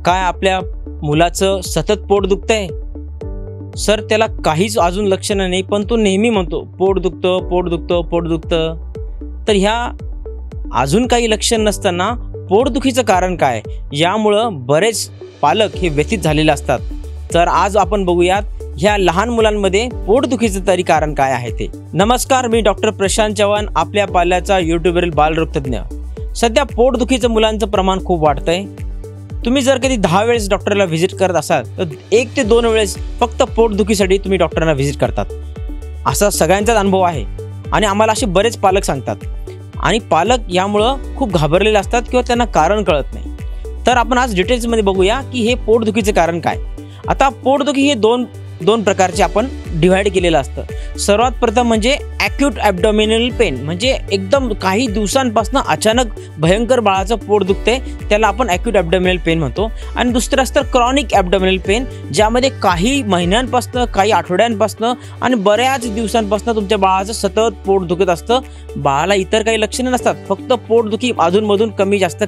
काय आपल्या मुलाचं सतत पोट दुखतंय? सर त्याला काहीच अजून लक्षणं नाही, पण तो नेहमी म्हणतो पोट दुखतं, पोट दुखतं, पोट दुखतं. तर ह्या अजून काही लक्षण नसताना पोटदुखीचं कारण काय, यामुळं बरेच पालक हे व्यथित झालेले असतात. तर आज आपण बघूयात ह्या लहान मुलांमध्ये पोटदुखीचं तरी कारण काय आहे ते. नमस्कार, मी डॉक्टर प्रशांत चव्हाण, आपल्या पाल्याचा यूट्यूबवरील बालरोगतज्ञ. सध्या पोटदुखीचं मुलांचं प्रमाण खूप वाढतंय. तुम्ही जर कधी 10 वेळेस डॉक्टरला व्हिजिट करत असाल तर 1 ते 2 वेळेस फक्त पोटदुखीसाठी तुम्ही डॉक्टरांना व्हिजिट करतात. असा सगळ्यांचाच अनुभव आहे आणि आम्हाला असे बरेच पालक सांगतात. आणि पालक यामुळं खूप घाबरलेले असतात किंवा त्यांना कारण कळत नाही. तर आपण आज डिटेल्समध्ये बघूया की हे पोटदुखीचं कारण काय. आता पोटदुखी हे दोन प्रकारचे आपण डिवाइड केलेलं असतं. सर्वात प्रथम म्हणजे ॲक्यूट ॲब्डॉमिनल पेन, म्हणजे एकदम काही दिवसांपासून अचानक भयंकर बाळाचं पोट दुखते, त्याला आपण ॲक्यूट ॲब्डॉमिनल पेन म्हणतो. आणि दुसरं असतं क्रॉनिक ॲब्डॉमिनल पेन, ज्यामध्ये काही महिन्यांपासून, काही आठवड्यांपासून आणि बऱ्याच दिवसांपासून तुमच्या बाळाचं सतत पोट दुखत असतं. बाळाला इतर काही लक्षणं नसतात, फक्त पोटदुखी अधूनमधून कमी जास्त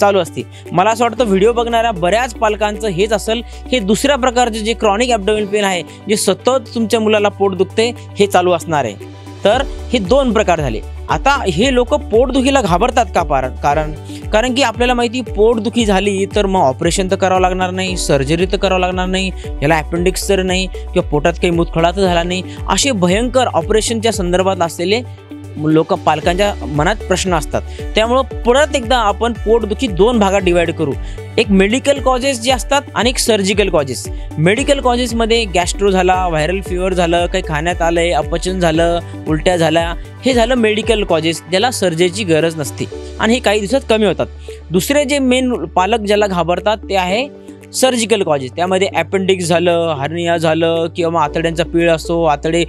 चालू असते. मला असं वाटतं व्हिडिओ बघणाऱ्या बऱ्याच पालकांचं हेच असेल. हे दुसऱ्या प्रकारचे जे क्रॉनिक ॲब्डॉमिनल पेन आहे, जे सतत तुमच्या मुलाला पोट दुखते, हे चालू असणार आहे. तर हे 2 प्रकार झाले. आता हे लोक पोटदुखीला घाबरतात का? कारण की आपल्याला माहिती, पोटदुखी झाली तर मग ऑपरेशन तर करावं लागणार नाही, सर्जरी तर करावं लागणार नाही, याला अपेंडिक्स तर नाही किंवा पोटात काही मूतखडा तर झाला नाही, असे भयंकर ऑपरेशनच्या संदर्भात असलेले लोक पालकांच्या मनात प्रश्न असतात. त्यामुळं परत एकदा आपण पोटदुखी 2 भागात डिवाइड करू. एक मेडिकल कॉजेस जे असतात आणि एक सर्जिकल कॉजेस. मेडिकल कॉजेसमध्ये गॅस्ट्रो झाला, व्हायरल फीवर झालं, काही खाण्यात आलंय, अपचन झालं, उलट्या झाल्या, हे झालं मेडिकल कॉजेस, ज्याला सर्जरीची गरज नसते आणि हे काही दिवसात कमी होतात. दुसरे जे मेन पालक ज्याला घाबरतात ते आहे सर्जिकल कॉजेस. त्यामध्ये अपेंडिक्स झालं, हर्निया झालं किंवा मग आतड्यांचा पीळ असतो, आतडे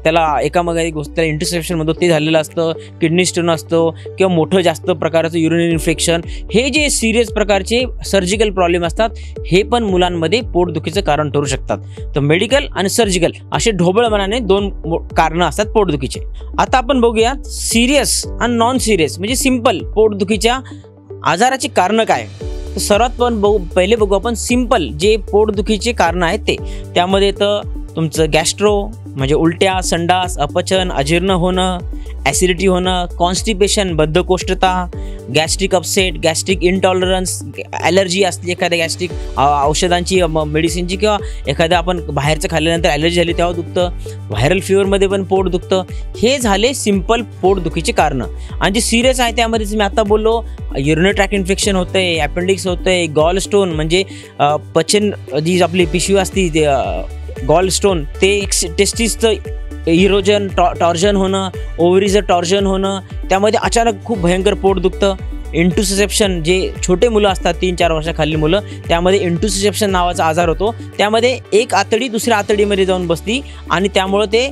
त्याला एकामागे एक गोष्ट त्याला इंटरसेप्शन म्हणतो, ते झालेलं असतं, किडनी स्टोन असतो किंवा मोठं जास्त प्रकारचं युरिनरी इन्फेक्शन. हे जे सिरियस प्रकारचे सर्जिकल प्रॉब्लेम असतात, हे पण मुलांमध्ये पोटदुखीचं कारण ठरू शकतात. तर मेडिकल आणि सर्जिकल असे ढोबळमनाने 2 कारणं असतात पोटदुखीचे. आता आपण बघूया सिरियस आणि नॉन सिरियस, म्हणजे सिंपल पोटदुखीच्या आजाराची कारणं काय. सर्वात पहिले बघू आपण सिंपल जे पोटदुखीचे कारण आहेत ते. त्यामध्ये तर तुमचं गॅस्ट्रो म्हणजे उलट्या, संडास, अपचन, अजीर्ण होणं, ॲसिडिटी होणं, कॉन्स्टिपेशन बद्धकोष्ठता, gastric upset, gastric intolerance, allergy असली एखाद्या गॅस्ट्रिक औषधांची, मेडिसिनची, किंवा एखाद्या आपण बाहेरचं खाल्ल्यानंतर ॲलर्जी झाली तेव्हा दुखतं, व्हायरल फीवरमध्ये पण पोट दुखतं. हे झाले सिंपल पोटदुखीचे कारणं. आणि जे सिरियस आहे त्यामध्येच मी आता बोललो, युरिनरी ट्रॅक्ट इन्फेक्शन होतंय, अपेंडिक्स होतंय, गॉल स्टोन म्हणजे पचन जी आपली पिशवी असते ते गॉल स्टोन, ते टेस्टिसचं इरोजन, टॉर्जन होणं, ओव्हरीचं टॉर्जन होणं, त्यामध्ये अचानक खूप भयंकर पोट दुखतं. इंटुसिसेप्शन, जे छोटे मुलं असतात 3-4 वर्षाखालील मुलं, त्यामध्ये इंटुसिसेप्शन नावाचा आजार होतो. त्यामध्ये एक आतडी दुसऱ्या आतडीमध्ये जाऊन बसती आणि त्यामुळं ते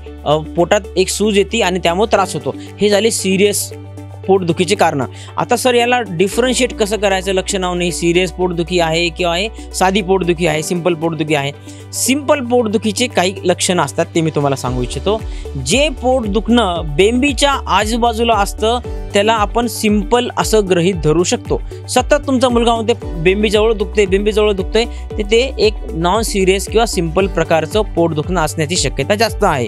पोटात एक सूज येते आणि त्यामुळे त्रास होतो. हे झाले सिरियस पोटदुखीचे कारणं. आता सर याला डिफरन्शिएट कसं करायचं लक्षणावरून, सिरियस पोटदुखी आहे किंवा आहे साधी पोटदुखी आहे, सिंपल पोटदुखी आहे. सिंपल पोटदुखीचे काही लक्षणं असतात ते मी तुम्हाला सांगू इच्छितो. जे पोट दुखणं बेंबीच्या आजूबाजूला असतं त्याला आपण सिंपल असं गृहीत धरू शकतो. सतत तुमचा मुलगा म्हणते बेंबीजवळ दुखते, तर ते एक नॉन सिरियस किंवा सिंपल प्रकारचं पोट दुखणं असण्याची शक्यता जास्त आहे.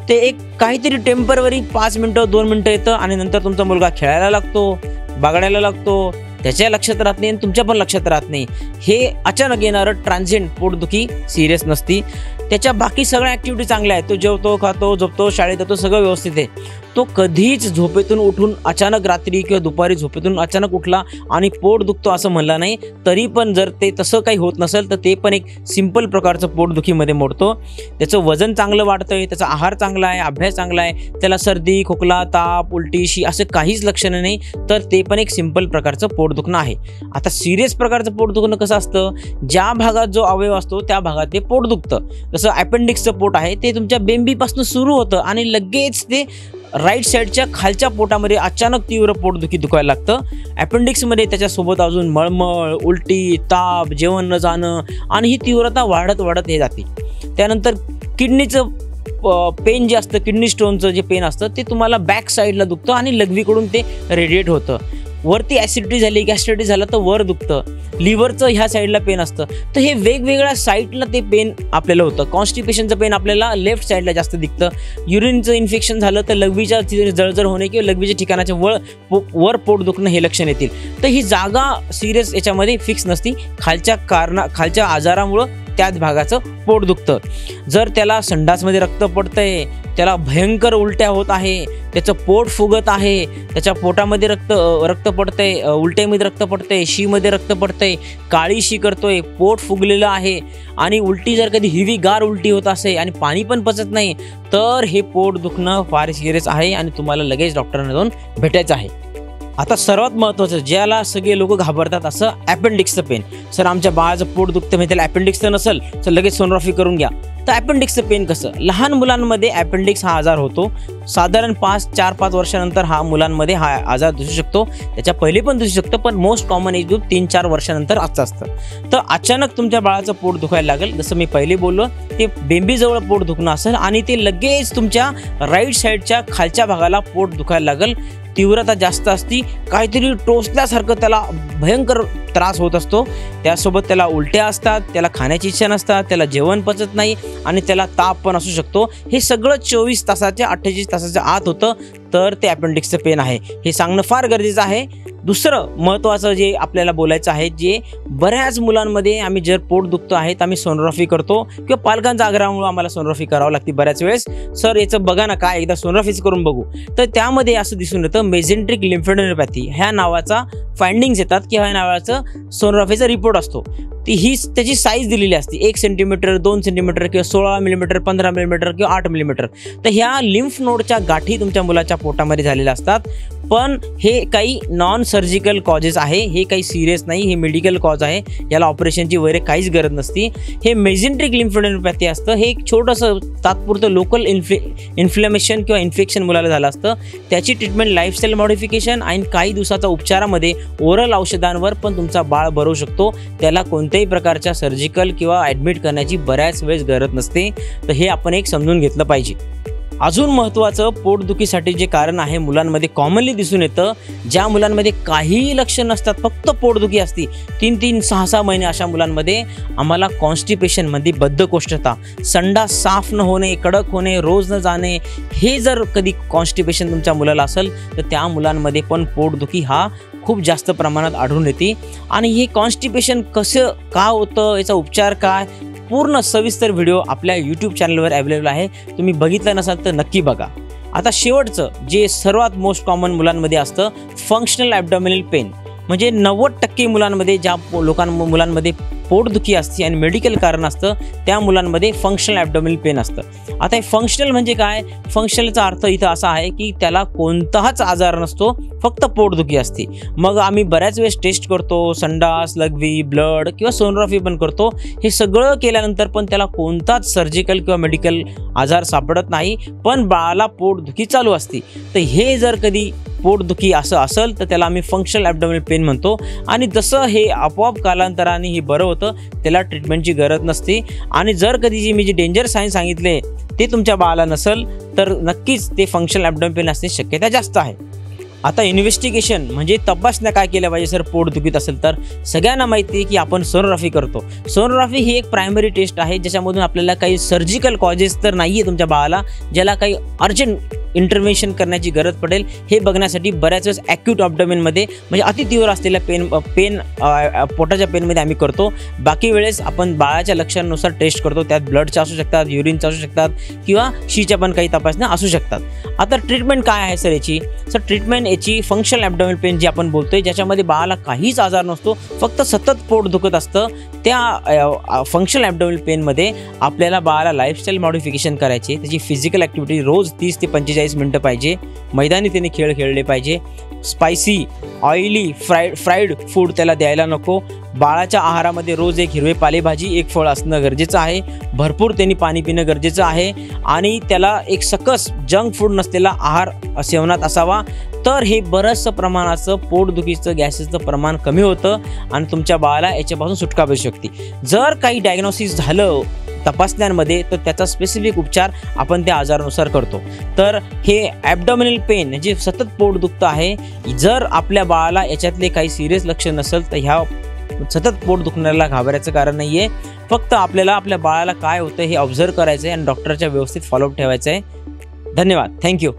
ते एक काहीतरी टेम्पररी 5 मिनटं 2 मिनटं येतं आणि नंतर तुमचा मुलगा खेळायला लागतो, बागडायला लागतो, त्याच्या लक्षात राहत नाही आणि तुमच्या पण लक्षात राहत नाही. हे अचानक येणारं ट्रान्झिएंट पोटदुखी सिरियस नसती. त्याच्या बाकी सगळ्या ॲक्टिव्हिटी चांगल्या आहेत. तो जेवतो, खातो, झोपतो, शाळेत जातो, सगळं व्यवस्थित आहे. तो कधीच झोपेतून उठून अचानक रात्री किंवा दुपारी झोपेतून अचानक उठला आणि पोट दुखतो असं म्हणला नाही, तरी पण जर ते तसं काही होत नसेल तर ते पण एक सिंपल प्रकारचं पोटदुखीमध्ये मोडतो. त्याचं वजन चांगलं वाढतंय, त्याचा आहार चांगला आहे, अभ्यास चांगला आहे, त्याला सर्दी, खोकला, ताप, उलटी, शी असं काहीच लक्षणं नाही, तर ते पण एक सिंपल प्रकारचं पोटदुखणं आहे. आता सिरियस प्रकारचं पोटदुखणं कसं असतं, ज्या भागात जो अवयव असतो त्या भागात ते पोट दुखतं. जसं अपेंडिक्सचं पोट आहे ते तुमच्या बेंबीपासून सुरू होतं आणि लगेच ते राईट साईडच्या खालच्या पोटामध्ये अचानक तीव्र पोटदुखी दुखायला लागतं. अपेंडिक्समध्ये त्याच्यासोबत अजून मळमळ, उलटी, ताप, जेवण न जाणं आणि ही तीव्रता वाढत हे जाते. त्यानंतर किडनीचं पेन जे असतं, किडनी स्टोनचं जे पेन असतं ते तुम्हाला बॅक साईडला दुखतं आणि लघवीकडून ते रेडिएट होतं. वरती ॲसिडिटी झाली, गॅस्ट्रायटिस झालं तर वर दुखतं, लिव्हरचं ह्या साईडला पेन असतं. तर हे वेगवेगळ्या साईडला ते पेन आपल्याला होतं. कॉन्स्टिपेशनचं पेन आपल्याला लेफ्ट साईडला जास्त दिसतं. युरिनचं इन्फेक्शन झालं तर लघवीच्या जळजळ होणे किंवा लघवीच्या ठिकाणाच्या वर पोट दुखणं हे लक्षण येतील. तर ही जागा सिरियस याच्यामध्ये फिक्स नसती, खालच्या आजारामुळं त्याच भागाचं पोट दुखतं. जर त्याला संडासमध्ये रक्त पडतंय, त्याला भयंकर उलट्या होत आहे, त्याचं पोट फुगत आहे, त्याच्या पोटामध्ये रक्त पडतंय, उलट्यामध्ये रक्त पडतंय, शीमध्ये रक्त पडतंय, काळी शी करतोय, पोट फुगलेलं आहे आणि उलटी जर कधी हिरवीगार उलटी होत असेल आणि पाणी पण पचत नाही, तर हे पोट दुखणं फार सिरियस आहे आणि तुम्हाला लगेच डॉक्टरांना जाऊन भेटायचं आहे. आता सर्वात महत्त्वाचं, ज्याला सगळे लोक घाबरतात, असं अपेंडिक्सचं पेन. सर आमच्या बाळाचं पोट दुखतं म्हणजे त्याला अपेंडिक्स तर नसेल, तर लगेच सोनोग्राफी करून घ्या. तर अपेंडिक्सचं पेन कसं? लहान मुलांमध्ये अपेंडिक्स हा आजार होतो. साधारण 4-5 वर्षानंतर हा मुलांमध्ये हा आजार दिसू शकतो. त्याच्या पहिले पण दिसू शकतं, पण मोस्ट कॉमन एज ग्रुप 3-4 वर्षानंतर असतं. तर अचानक तुमच्या बाळाचं पोट दुखायला लागेल, जसं मी पहिले बोललो, ते बेंबीजवळ पोट दुखणं असेल आणि ते लगेच तुमच्या राईट साईडच्या खालच्या भागाला पोट दुखायला लागेल. तीव्रता जास्त असती, काहीतरी टोचल्यासारखं त्याला भयंकर त्रास होत असतो. त्यासोबत त्याला उलट्या असतात, त्याला खाण्याची इच्छा नसतात, त्याला जेवण पचत नाही आणि त्याला ताप पण असू शकतो. हे सगळं 24 तासाच्या 48 तासाच्या आत होतं, तर ते अपेंडिक्सचं पेन आहे हे सांगणं फार गरजेचं आहे. दुसरं महत्त्वाचं जे आपल्याला बोलायचं आहे, जे बऱ्याच मुलांमध्ये आम्ही जर पोट दुखतं आहे तर आम्ही सोनोग्राफी करतो किंवा पालकांच्या आग्रहामुळे आम्हाला सोनोग्राफी करावं लागते बऱ्याच वेळेस. सर याचं बघा ना, काय एकदा सोनोग्राफीच करून बघू. तर त्यामध्ये असं दिसून येतं मेजेंट्रिक लिम्फोडेनोपॅथी ह्या नावाचा फाइंडिंग्स येतात किंवा ह्या नावाचं सोनोग्राफीचा रिपोर्ट असतो. ही त्याची साईज दिलेली असते, 1 सेंटीमीटर, 2 सेंटीमीटर किंवा 16 मिलीमीटर, 15 मिलीमीटर किंवा 8 मिलीमीटर. तर ह्या लिम्फ नोडच्या गाठी तुमच्या मुलाच्या पोटामध्ये झालेल्या असतात. पण हे काही नॉन सर्जिकल कॉजेस आहे, हे काही सिरियस नाही, हे मेडिकल कॉज आहे, याला ऑपरेशनची वगैरे काहीच गरज नसती. हे मेजेंट्रिक लिम्फोडेनोपॅथी असतं. हे एक छोटंसं तात्पुरतं लोकल इन्फ्लेमेशन किंवा इन्फेक्शन मुलाला झालं असतं. त्याची ट्रीटमेंट लाईफस्टाईल मॉडिफिकेशन आणि काही दिवसाचा उपचारामध्ये ओरल औषधांवर पण तुमचा बाळ बरवू शकतो. त्याला कोणत्याही प्रकारच्या सर्जिकल किंवा ॲडमिट करण्याची बऱ्याच वेळेस गरज नसते. तर हे आपण एक समजून घेतलं पाहिजे. अजून महत्त्वाचं, पोटदुखीसाठी जे कारण आहे मुलांमध्ये कॉमनली दिसून येतं, ज्या मुलांमध्ये काहीही लक्षण नसतात, फक्त पोटदुखी असती 3-3, 6-6 महिने, अशा मुलांमध्ये आम्हाला कॉन्स्टिपेशनमध्ये बद्धकोष्ठता, संडास साफ न होणे, कडक होणे, रोज न जाणे, हे जर कधी कॉन्स्टिपेशन तुमच्या मुलाला असेल तर त्या मुलांमध्ये पण पोटदुखी हा खूप जास्त प्रमाणात आढळून येते. आणि हे कॉन्स्टिपेशन कसं का होतं, याचा उपचार काय, पूर्ण सविस्तर व्हिडिओ आपल्या यूट्यूब चॅनलवर अवेलेबल आहे. तुम्ही बघितलं नसाल तर नक्की बघा. आता शेवटचं जे सर्वात मोस्ट कॉमन मुलांमध्ये असतं, फंक्शनल ॲब्डॉमिनल पेन. म्हणजे 90% मुलांमध्ये, ज्या मुलांमध्ये पोटदुखी असते आणि मेडिकल कारण असतं, त्या मुलांमध्ये फंक्शनल ॲब्डॉमिनल पेन असतं. आता हे फंक्शनल म्हणजे काय? फंक्शनलचा अर्थ इथं असा आहे की त्याला कोणताच आजार नसतो, फक्त पोटदुखी असते. मग आम्ही बऱ्याच वेळेस टेस्ट करतो, संडास, लघवी, ब्लड किंवा सोनोग्राफी पण करतो. हे सगळं केल्यानंतर पण त्याला कोणताच सर्जिकल किंवा मेडिकल आजार सापडत नाही, पण बाळाला पोटदुखी चालू असते. तर हे जर कधी पोटदुखी असं असेल तर त्याला आम्ही फंक्शनल ॲब्डॉमिनल पेन म्हणतो. आणि जसं हे आपोआप कालांतराने हे बरं होतं, त्याला ट्रीटमेंटची गरज नसते. आणि जर कधी मी जे डेंजर साईन सांगितले ते तुमच्या बाळाला नसेल तर नक्कीच ते फंक्शनल ॲब्डॉमिनल पेन असण्याची शक्यता जास्त आहे. आता इन्व्हेस्टिगेशन म्हणजे तपासण्या काय केल्या पाहिजे सर पोटदुखीत असेल तर? सगळ्यांना माहिती आहे की आपण सोनोग्राफी करतो. सोनोग्राफी ही एक प्रायमरी टेस्ट आहे, ज्याच्यामधून आपल्याला काही सर्जिकल कॉजेस तर नाही आहे तुमच्या बाळाला, ज्याला काही अर्जंट इंटरव्हेन्शन करण्याची गरज पडेल, हे बघण्यासाठी बऱ्याच वेळेस ॲक्यूट ॲब्डॉमिनमध्ये म्हणजे अतितीव्र असलेल्या पेन पोटाच्या पेनमध्ये आम्ही करतो. बाकी वेळेस आपण बाळाच्या लक्षणानुसार टेस्ट करतो. त्यात ब्लडच्या असू शकतात, युरिनच्या असू शकतात किंवा शीच्या पण काही तपासण्या असू शकतात. आता ट्रीटमेंट काय आहे सर याची? सर ट्रीटमेंट याची फंक्शनल ॲब्डॉमिनल पेन जी आपण बोलतोय, ज्याच्यामध्ये बाळाला काहीच आजार नसतो, फक्त सतत पोट दुखत असतं, त्या फंक्शनल ॲब्डॉमिनल पेनमध्ये आपल्याला बाळाला लाईफस्टाईल मॉडिफिकेशन करायचे. त्याची फिजिकल ॲक्टिव्हिटी रोज 30 ते 45 मिनटं पाहिजे. मैदानी त्याने खेळ खेळले पाहिजे. स्पायसी, ऑइली, फ्राईड फूड त्याला द्यायला नको. बाळाच्या आहारामध्ये रोज एक हिरवे पालेभाजी, एक फळ असणं गरजेचं आहे. भरपूर त्यांनी पाणी पिणं गरजेचं आहे. आणि त्याला एक सकस जंक फूड नसलेला आहार सेवनात असावा. तर हे बरंचसं प्रमाणाचं पोटदुखीचं गॅसेसचं प्रमाण कमी होतं आणि तुमच्या बाळाला याच्यापासून सुटका भेटू शकते. जर काही डायग्नोसिस झालं तपासण्यांमध्ये, तर त्याचा स्पेसिफिक उपचार आपण त्या आजारानुसार करतो. तर हे ॲबडॉमिनल पेन जे सतत पोट दुखतं आहे, जर आपल्या बाळाला याच्यातले काही सिरियस लक्षण नसेल तर ह्या सतत पोट दुखण्याला घाबरायचं कारण नाही आहे. फक्त आपल्याला आपल्या बाळाला काय होतं हे ऑब्झर्व करायचं आहे आणि डॉक्टरच्या व्यवस्थित फॉलोअप ठेवायचं आहे. धन्यवाद. थँक्यू.